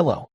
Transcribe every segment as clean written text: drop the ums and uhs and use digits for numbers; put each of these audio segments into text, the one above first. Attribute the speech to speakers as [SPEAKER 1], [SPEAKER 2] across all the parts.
[SPEAKER 1] Hello.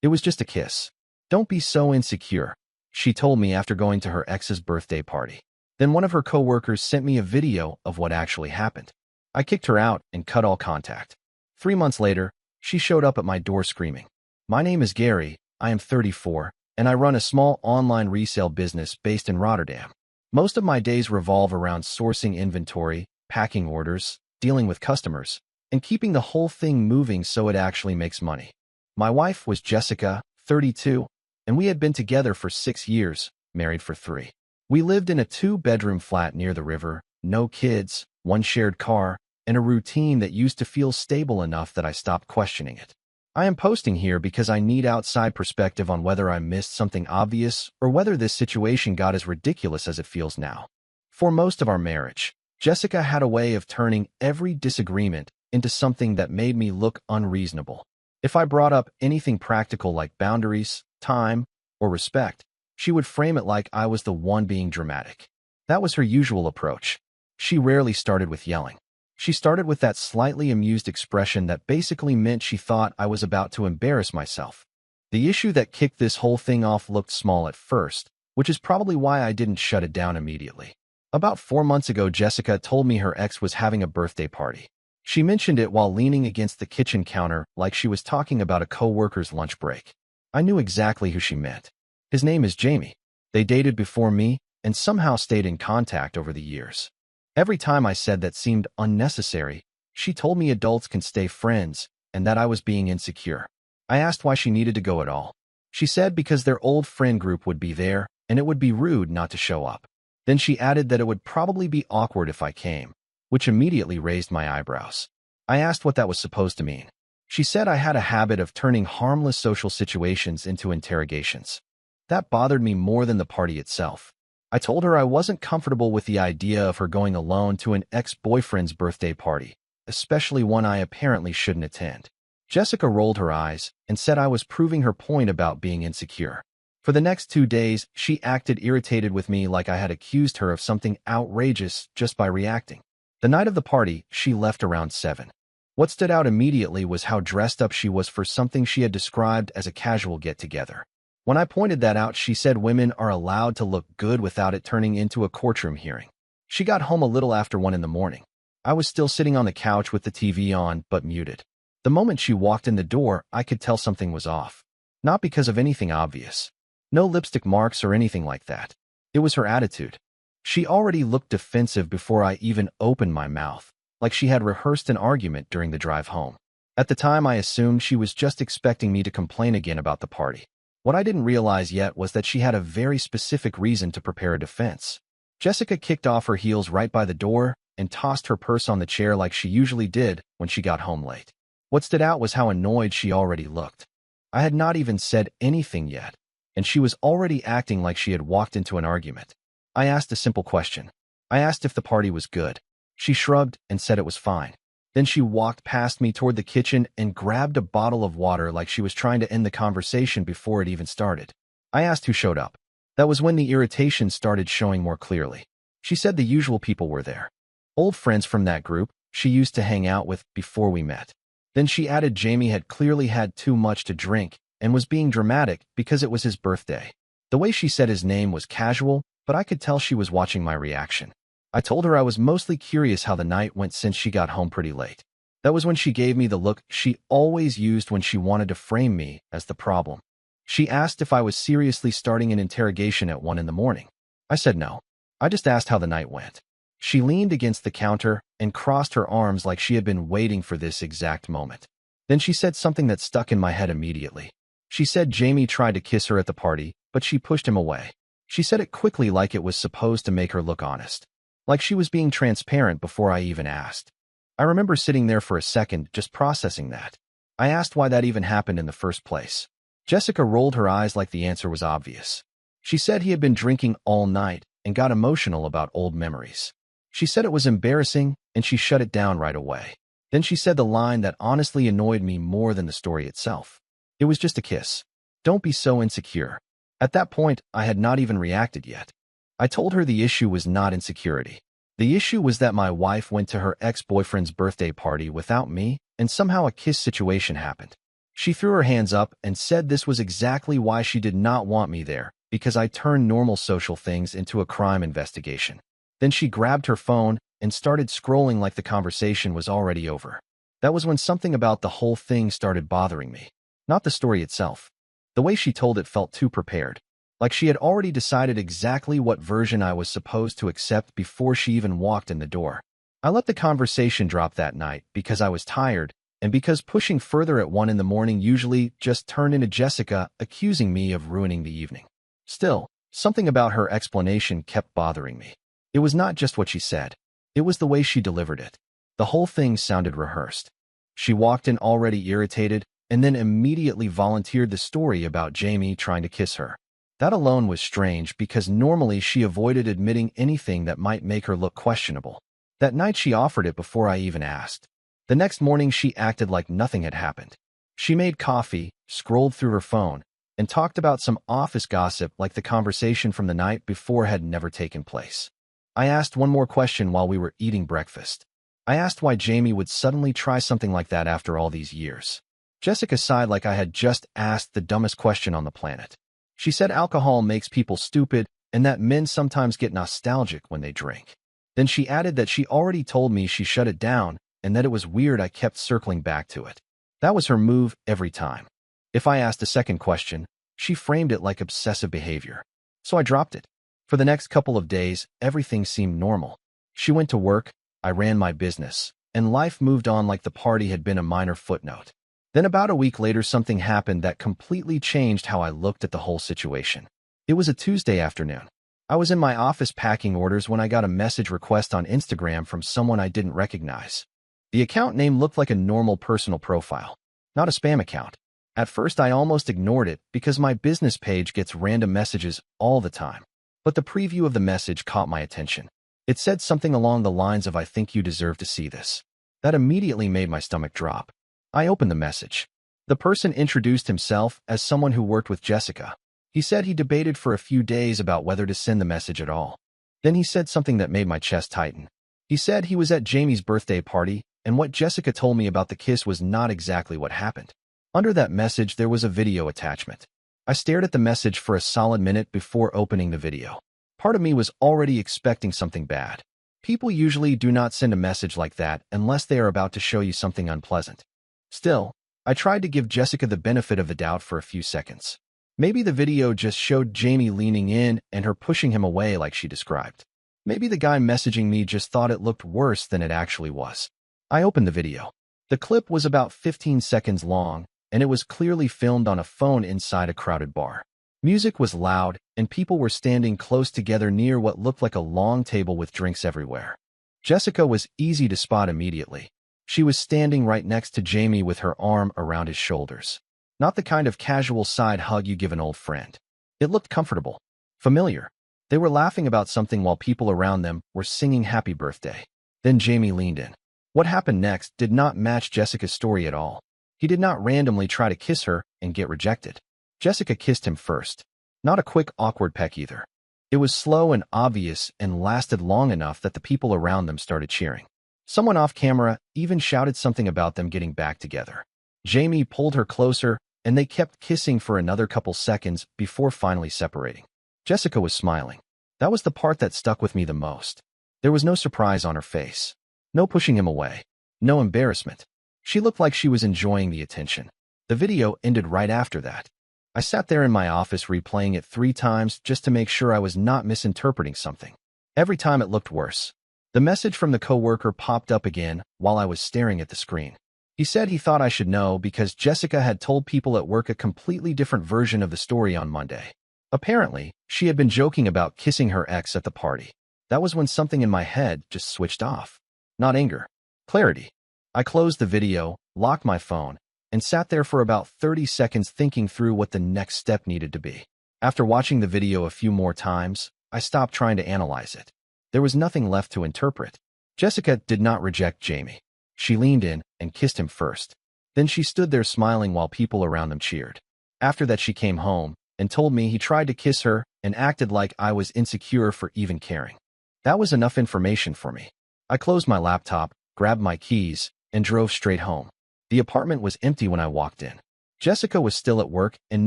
[SPEAKER 1] It was just a kiss. Don't be so insecure, she told me after going to her ex's birthday party. Then one of her coworkers sent me a video of what actually happened. I kicked her out and cut all contact. 3 months later, she showed up at my door screaming, "My name is Gary, I am 34, and I run a small online resale business based in Rotterdam. Most of my days revolve around sourcing inventory, packing orders, dealing with customers, and keeping the whole thing moving so it actually makes money." My wife was Jessica, 32, and we had been together for 6 years, married for 3. We lived in a 2-bedroom flat near the river, no kids, 1 shared car, and a routine that used to feel stable enough that I stopped questioning it. I am posting here because I need outside perspective on whether I missed something obvious or whether this situation got as ridiculous as it feels now. For most of our marriage, Jessica had a way of turning every disagreement into something that made me look unreasonable. If I brought up anything practical like boundaries, time, or respect, she would frame it like I was the one being dramatic. That was her usual approach. She rarely started with yelling. She started with that slightly amused expression that basically meant she thought I was about to embarrass myself. The issue that kicked this whole thing off looked small at first, which is probably why I didn't shut it down immediately. About 4 months ago, Jessica told me her ex was having a birthday party. She mentioned it while leaning against the kitchen counter like she was talking about a co-worker's lunch break. I knew exactly who she meant. His name is Jamie. They dated before me and somehow stayed in contact over the years. Every time I said that seemed unnecessary, she told me adults can stay friends and that I was being insecure. I asked why she needed to go at all. She said because their old friend group would be there and it would be rude not to show up. Then she added that it would probably be awkward if I came, which immediately raised my eyebrows. I asked what that was supposed to mean. She said I had a habit of turning harmless social situations into interrogations. That bothered me more than the party itself. I told her I wasn't comfortable with the idea of her going alone to an ex-boyfriend's birthday party, especially one I apparently shouldn't attend. Jessica rolled her eyes and said I was proving her point about being insecure. For the next 2 days, she acted irritated with me like I had accused her of something outrageous just by reacting. The night of the party, she left around 7. What stood out immediately was how dressed up she was for something she had described as a casual get-together. When I pointed that out, she said women are allowed to look good without it turning into a courtroom hearing. She got home a little after 1 in the morning. I was still sitting on the couch with the TV on, but muted. The moment she walked in the door, I could tell something was off. Not because of anything obvious. No lipstick marks or anything like that. It was her attitude. She already looked defensive before I even opened my mouth, like she had rehearsed an argument during the drive home. At the time, I assumed she was just expecting me to complain again about the party. What I didn't realize yet was that she had a very specific reason to prepare a defense. Jessica kicked off her heels right by the door and tossed her purse on the chair like she usually did when she got home late. What stood out was how annoyed she already looked. I had not even said anything yet, and she was already acting like she had walked into an argument. I asked a simple question. I asked if the party was good. She shrugged and said it was fine. Then she walked past me toward the kitchen and grabbed a bottle of water like she was trying to end the conversation before it even started. I asked who showed up. That was when the irritation started showing more clearly. She said the usual people were there. Old friends from that group she used to hang out with before we met. Then she added Jamie had clearly had too much to drink and was being dramatic because it was his birthday. The way she said his name was casual, but I could tell she was watching my reaction. I told her I was mostly curious how the night went since she got home pretty late. That was when she gave me the look she always used when she wanted to frame me as the problem. She asked if I was seriously starting an interrogation at 1 in the morning. I said no. I just asked how the night went. She leaned against the counter and crossed her arms like she had been waiting for this exact moment. Then she said something that stuck in my head immediately. She said Jamie tried to kiss her at the party, but she pushed him away. She said it quickly like it was supposed to make her look honest. Like she was being transparent before I even asked. I remember sitting there for a second, just processing that. I asked why that even happened in the first place. Jessica rolled her eyes like the answer was obvious. She said he had been drinking all night and got emotional about old memories. She said it was embarrassing, and she shut it down right away. Then she said the line that honestly annoyed me more than the story itself. It was just a kiss. Don't be so insecure. At that point, I had not even reacted yet. I told her the issue was not insecurity. The issue was that my wife went to her ex-boyfriend's birthday party without me, and somehow a kiss situation happened. She threw her hands up and said this was exactly why she did not want me there, because I turned normal social things into a crime investigation. Then she grabbed her phone and started scrolling like the conversation was already over. That was when something about the whole thing started bothering me. Not the story itself. The way she told it felt too prepared. Like she had already decided exactly what version I was supposed to accept before she even walked in the door. I let the conversation drop that night because I was tired, and because pushing further at 1 in the morning usually just turned into Jessica accusing me of ruining the evening. Still, something about her explanation kept bothering me. It was not just what she said. It was the way she delivered it. The whole thing sounded rehearsed. She walked in already irritated and then immediately volunteered the story about Jamie trying to kiss her. That alone was strange because normally she avoided admitting anything that might make her look questionable. That night she offered it before I even asked. The next morning she acted like nothing had happened. She made coffee, scrolled through her phone, and talked about some office gossip like the conversation from the night before had never taken place. I asked one more question while we were eating breakfast. I asked why Jamie would suddenly try something like that after all these years. Jessica sighed like I had just asked the dumbest question on the planet. She said alcohol makes people stupid and that men sometimes get nostalgic when they drink. Then she added that she already told me she shut it down and that it was weird I kept circling back to it. That was her move every time. If I asked a second question, she framed it like obsessive behavior. So I dropped it. For the next couple of days, everything seemed normal. She went to work, I ran my business, and life moved on like the party had been a minor footnote. Then about a week later something happened that completely changed how I looked at the whole situation. It was a Tuesday afternoon. I was in my office packing orders when I got a message request on Instagram from someone I didn't recognize. The account name looked like a normal personal profile, not a spam account. At first I almost ignored it because my business page gets random messages all the time. But the preview of the message caught my attention. It said something along the lines of "I think you deserve to see this." That immediately made my stomach drop. I opened the message. The person introduced himself as someone who worked with Jessica. He said he debated for a few days about whether to send the message at all. Then he said something that made my chest tighten. He said he was at Jamie's birthday party, and what Jessica told me about the kiss was not exactly what happened. Under that message there was a video attachment. I stared at the message for a solid minute before opening the video. Part of me was already expecting something bad. People usually do not send a message like that unless they are about to show you something unpleasant. Still, I tried to give Jessica the benefit of the doubt for a few seconds. Maybe the video just showed Jamie leaning in and her pushing him away like she described. Maybe the guy messaging me just thought it looked worse than it actually was. I opened the video. The clip was about 15 seconds long, and it was clearly filmed on a phone inside a crowded bar. Music was loud, and people were standing close together near what looked like a long table with drinks everywhere. Jessica was easy to spot immediately. She was standing right next to Jamie with her arm around his shoulders. Not the kind of casual side hug you give an old friend. It looked comfortable, familiar. They were laughing about something while people around them were singing happy birthday. Then Jamie leaned in. What happened next did not match Jessica's story at all. He did not randomly try to kiss her and get rejected. Jessica kissed him first. Not a quick, awkward peck either. It was slow and obvious and lasted long enough that the people around them started cheering. Someone off camera even shouted something about them getting back together. Jamie pulled her closer, and they kept kissing for another couple seconds before finally separating. Jessica was smiling. That was the part that stuck with me the most. There was no surprise on her face. No pushing him away. No embarrassment. She looked like she was enjoying the attention. The video ended right after that. I sat there in my office replaying it 3 times just to make sure I was not misinterpreting something. Every time it looked worse. The message from the coworker popped up again while I was staring at the screen. He said he thought I should know because Jessica had told people at work a completely different version of the story on Monday. Apparently, she had been joking about kissing her ex at the party. That was when something in my head just switched off. Not anger. Clarity. I closed the video, locked my phone, and sat there for about 30 seconds thinking through what the next step needed to be. After watching the video a few more times, I stopped trying to analyze it. There was nothing left to interpret. Jessica did not reject Jamie. She leaned in and kissed him first. Then she stood there smiling while people around them cheered. After that she came home and told me he tried to kiss her and acted like I was insecure for even caring. That was enough information for me. I closed my laptop, grabbed my keys, and drove straight home. The apartment was empty when I walked in. Jessica was still at work and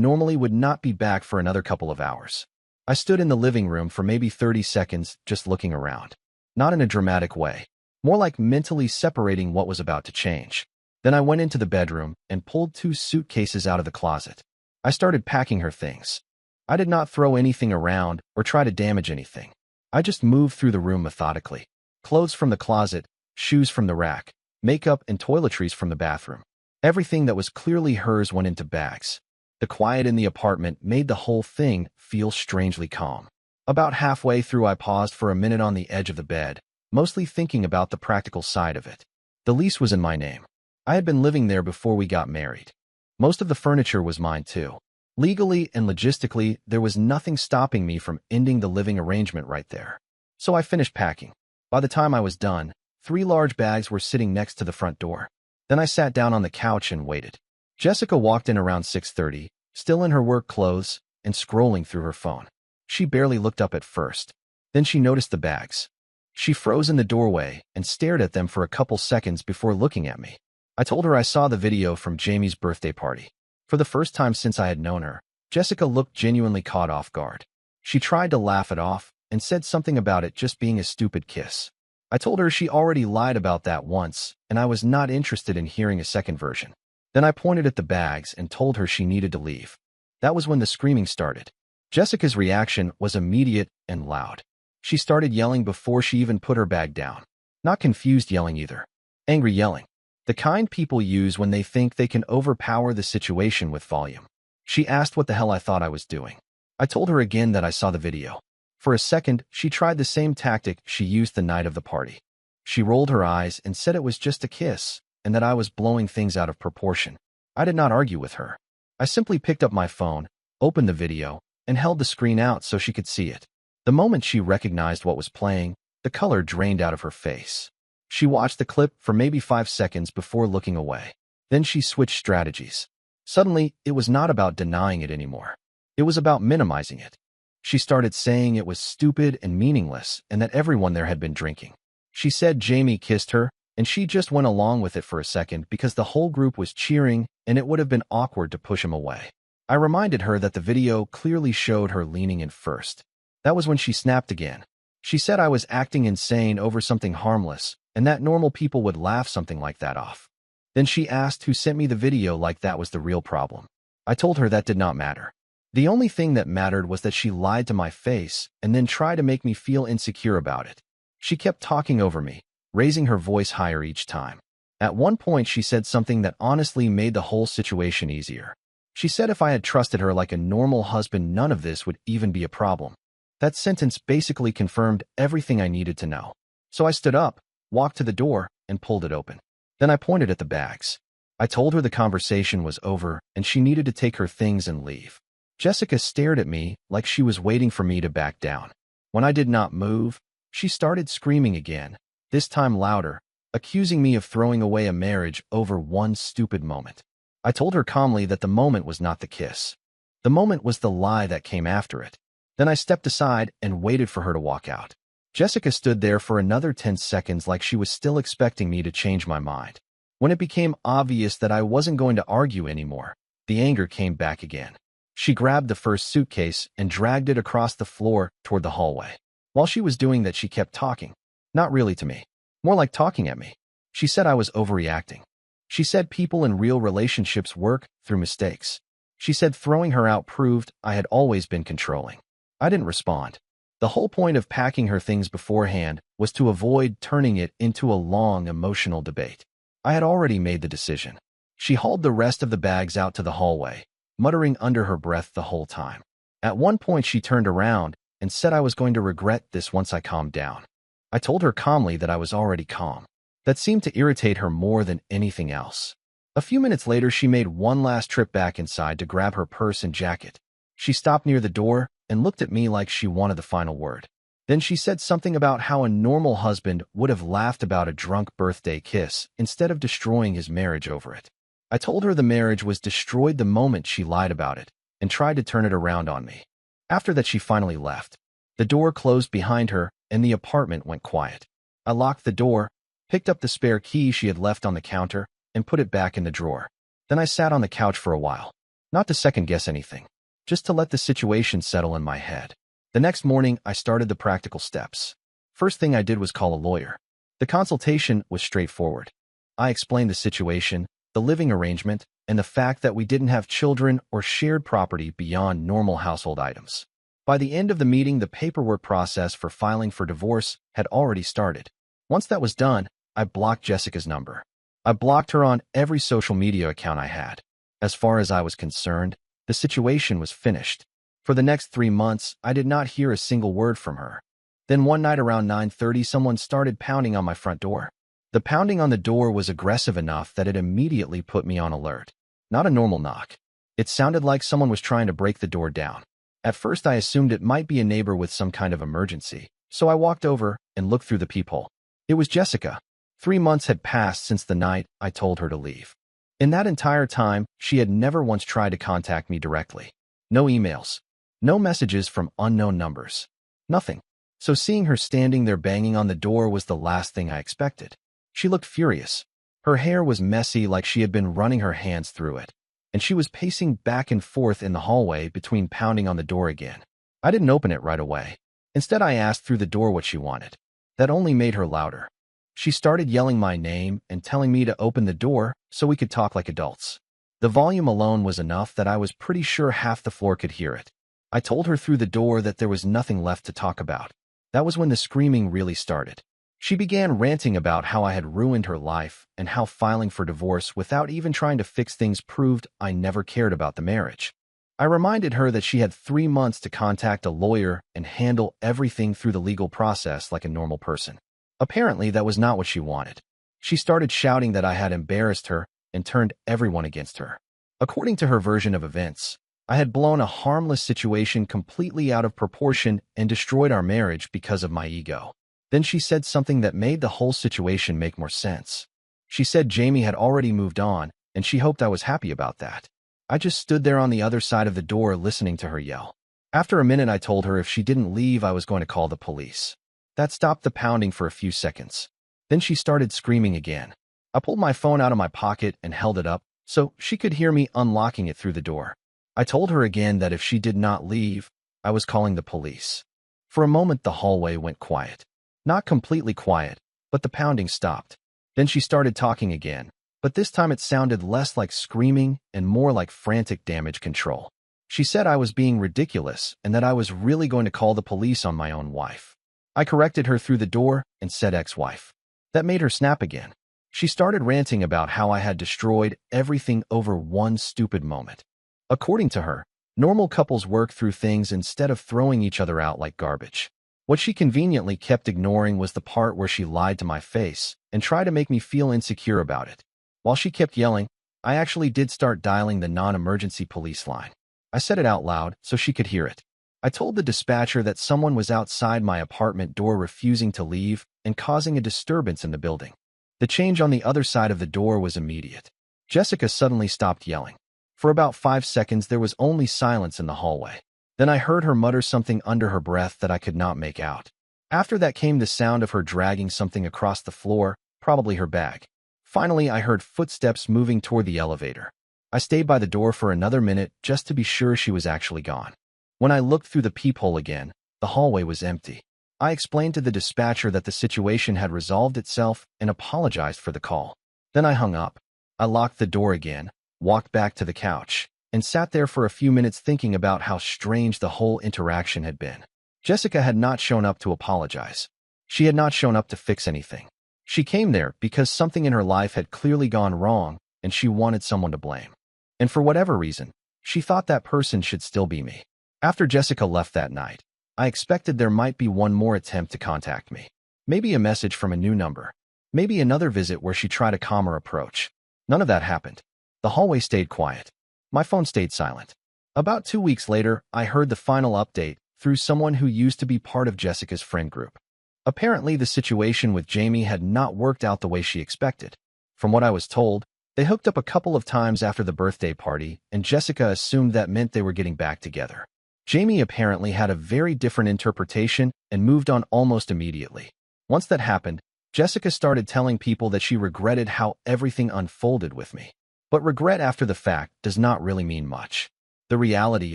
[SPEAKER 1] normally would not be back for another couple of hours. I stood in the living room for maybe 30 seconds just looking around. Not in a dramatic way, more like mentally separating what was about to change. Then I went into the bedroom and pulled 2 suitcases out of the closet. I started packing her things. I did not throw anything around or try to damage anything. I just moved through the room methodically. Clothes from the closet, shoes from the rack, makeup and toiletries from the bathroom. Everything that was clearly hers went into bags. The quiet in the apartment made the whole thing feel strangely calm. About halfway through, I paused for a minute on the edge of the bed, mostly thinking about the practical side of it. The lease was in my name. I had been living there before we got married. Most of the furniture was mine too. Legally and logistically, there was nothing stopping me from ending the living arrangement right there. So I finished packing. By the time I was done, 3 large bags were sitting next to the front door. Then I sat down on the couch and waited. Jessica walked in around 6:30, still in her work clothes and scrolling through her phone. She barely looked up at first. Then she noticed the bags. She froze in the doorway and stared at them for a couple seconds before looking at me. I told her I saw the video from Jamie's birthday party. For the first time since I had known her, Jessica looked genuinely caught off guard. She tried to laugh it off and said something about it just being a stupid kiss. I told her she already lied about that once, and I was not interested in hearing a second version. Then I pointed at the bags and told her she needed to leave. That was when the screaming started. Jessica's reaction was immediate and loud. She started yelling before she even put her bag down. Not confused yelling either. Angry yelling. The kind people use when they think they can overpower the situation with volume. She asked what the hell I thought I was doing. I told her again that I saw the video. For a second, she tried the same tactic she used the night of the party. She rolled her eyes and said it was just a kiss, and that I was blowing things out of proportion. I did not argue with her. I simply picked up my phone, opened the video, and held the screen out so she could see it. The moment she recognized what was playing, the color drained out of her face. She watched the clip for maybe 5 seconds before looking away. Then she switched strategies. Suddenly, it was not about denying it anymore. It was about minimizing it. She started saying it was stupid and meaningless and that everyone there had been drinking. She said Jamie kissed her, and she just went along with it for a second because the whole group was cheering and it would have been awkward to push him away. I reminded her that the video clearly showed her leaning in first. That was when she snapped again. She said I was acting insane over something harmless and that normal people would laugh something like that off. Then she asked who sent me the video like that was the real problem. I told her that did not matter. The only thing that mattered was that she lied to my face and then tried to make me feel insecure about it. She kept talking over me, raising her voice higher each time. At one point, she said something that honestly made the whole situation easier. She said if I had trusted her like a normal husband, none of this would even be a problem. That sentence basically confirmed everything I needed to know. So I stood up, walked to the door, and pulled it open. Then I pointed at the bags. I told her the conversation was over and she needed to take her things and leave. Jessica stared at me like she was waiting for me to back down. When I did not move, she started screaming again, this time louder, accusing me of throwing away a marriage over one stupid moment. I told her calmly that the moment was not the kiss. The moment was the lie that came after it. Then I stepped aside and waited for her to walk out. Jessica stood there for another 10 seconds like she was still expecting me to change my mind. When it became obvious that I wasn't going to argue anymore, the anger came back again. She grabbed the first suitcase and dragged it across the floor toward the hallway. While she was doing that, she kept talking. Not really to me. More like talking at me. She said I was overreacting. She said people in real relationships work through mistakes. She said throwing her out proved I had always been controlling. I didn't respond. The whole point of packing her things beforehand was to avoid turning it into a long emotional debate. I had already made the decision. She hauled the rest of the bags out to the hallway, muttering under her breath the whole time. At one point, she turned around and said I was going to regret this once I calmed down. I told her calmly that I was already calm. That seemed to irritate her more than anything else. A few minutes later, she made one last trip back inside to grab her purse and jacket. She stopped near the door and looked at me like she wanted the final word. Then she said something about how a normal husband would have laughed about a drunk birthday kiss instead of destroying his marriage over it. I told her the marriage was destroyed the moment she lied about it and tried to turn it around on me. After that, she finally left. The door closed behind her and the apartment went quiet. I locked the door, picked up the spare key she had left on the counter, and put it back in the drawer. Then I sat on the couch for a while, not to second-guess anything, just to let the situation settle in my head. The next morning, I started the practical steps. First thing I did was call a lawyer. The consultation was straightforward. I explained the situation, the living arrangement, and the fact that we didn't have children or shared property beyond normal household items. By the end of the meeting, the paperwork process for filing for divorce had already started. Once that was done, I blocked Jessica's number. I blocked her on every social media account I had. As far as I was concerned, the situation was finished. For the next 3 months, I did not hear a single word from her. Then one night around 9:30, someone started pounding on my front door. The pounding on the door was aggressive enough that it immediately put me on alert. Not a normal knock. It sounded like someone was trying to break the door down. At first, I assumed it might be a neighbor with some kind of emergency, so I walked over and looked through the peephole. It was Jessica. 3 months had passed since the night I told her to leave. In that entire time, she had never once tried to contact me directly. No emails. No messages from unknown numbers. Nothing. So seeing her standing there banging on the door was the last thing I expected. She looked furious. Her hair was messy like she had been running her hands through it, and she was pacing back and forth in the hallway between pounding on the door again. I didn't open it right away. Instead, I asked through the door what she wanted. That only made her louder. She started yelling my name and telling me to open the door so we could talk like adults. The volume alone was enough that I was pretty sure half the floor could hear it. I told her through the door that there was nothing left to talk about. That was when the screaming really started. She began ranting about how I had ruined her life and how filing for divorce without even trying to fix things proved I never cared about the marriage. I reminded her that she had 3 months to contact a lawyer and handle everything through the legal process like a normal person. Apparently, that was not what she wanted. She started shouting that I had embarrassed her and turned everyone against her. According to her version of events, I had blown a harmless situation completely out of proportion and destroyed our marriage because of my ego. Then she said something that made the whole situation make more sense. She said Jamie had already moved on, and she hoped I was happy about that. I just stood there on the other side of the door listening to her yell. After a minute, I told her if she didn't leave, I was going to call the police. That stopped the pounding for a few seconds. Then she started screaming again. I pulled my phone out of my pocket and held it up so she could hear me unlocking it through the door. I told her again that if she did not leave, I was calling the police. For a moment, the hallway went quiet. Not completely quiet, but the pounding stopped. Then she started talking again, but this time it sounded less like screaming and more like frantic damage control. She said I was being ridiculous and that I was really going to call the police on my own wife. I corrected her through the door and said ex-wife. That made her snap again. She started ranting about how I had destroyed everything over one stupid moment. According to her, normal couples work through things instead of throwing each other out like garbage. What she conveniently kept ignoring was the part where she lied to my face and tried to make me feel insecure about it. While she kept yelling, I actually did start dialing the non-emergency police line. I said it out loud so she could hear it. I told the dispatcher that someone was outside my apartment door refusing to leave and causing a disturbance in the building. The change on the other side of the door was immediate. Jessica suddenly stopped yelling. For about 5 seconds, there was only silence in the hallway. Then I heard her mutter something under her breath that I could not make out. After that came the sound of her dragging something across the floor, probably her bag. Finally, I heard footsteps moving toward the elevator. I stayed by the door for another minute just to be sure she was actually gone. When I looked through the peephole again, the hallway was empty. I explained to the dispatcher that the situation had resolved itself and apologized for the call. Then I hung up. I locked the door again, walked back to the couch, and sat there for a few minutes thinking about how strange the whole interaction had been. Jessica had not shown up to apologize. She had not shown up to fix anything. She came there because something in her life had clearly gone wrong and she wanted someone to blame. And for whatever reason, she thought that person should still be me. After Jessica left that night, I expected there might be one more attempt to contact me. Maybe a message from a new number. Maybe another visit where she tried a calmer approach. None of that happened. The hallway stayed quiet. My phone stayed silent. About 2 weeks later, I heard the final update through someone who used to be part of Jessica's friend group. Apparently, the situation with Jamie had not worked out the way she expected. From what I was told, they hooked up a couple of times after the birthday party, and Jessica assumed that meant they were getting back together. Jamie apparently had a very different interpretation and moved on almost immediately. Once that happened, Jessica started telling people that she regretted how everything unfolded with me. But regret after the fact does not really mean much. The reality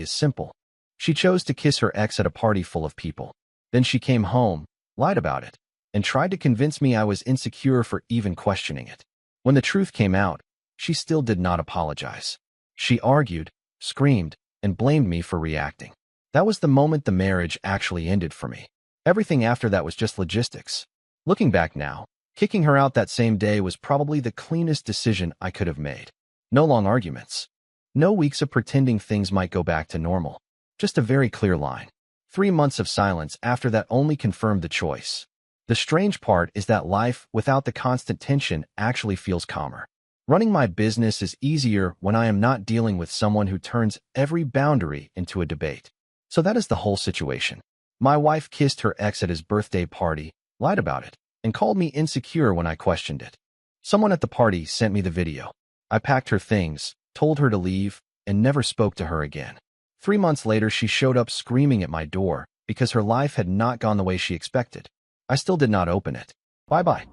[SPEAKER 1] is simple. She chose to kiss her ex at a party full of people. Then she came home, lied about it, and tried to convince me I was insecure for even questioning it. When the truth came out, she still did not apologize. She argued, screamed, and blamed me for reacting. That was the moment the marriage actually ended for me. Everything after that was just logistics. Looking back now, kicking her out that same day was probably the cleanest decision I could have made. No long arguments. No weeks of pretending things might go back to normal. Just a very clear line. 3 months of silence after that only confirmed the choice. The strange part is that life without the constant tension actually feels calmer. Running my business is easier when I am not dealing with someone who turns every boundary into a debate. So that is the whole situation. My wife kissed her ex at his birthday party, lied about it, and called me insecure when I questioned it. Someone at the party sent me the video. I packed her things, told her to leave, and never spoke to her again. 3 months later, she showed up screaming at my door because her life had not gone the way she expected. I still did not open it. Bye-bye.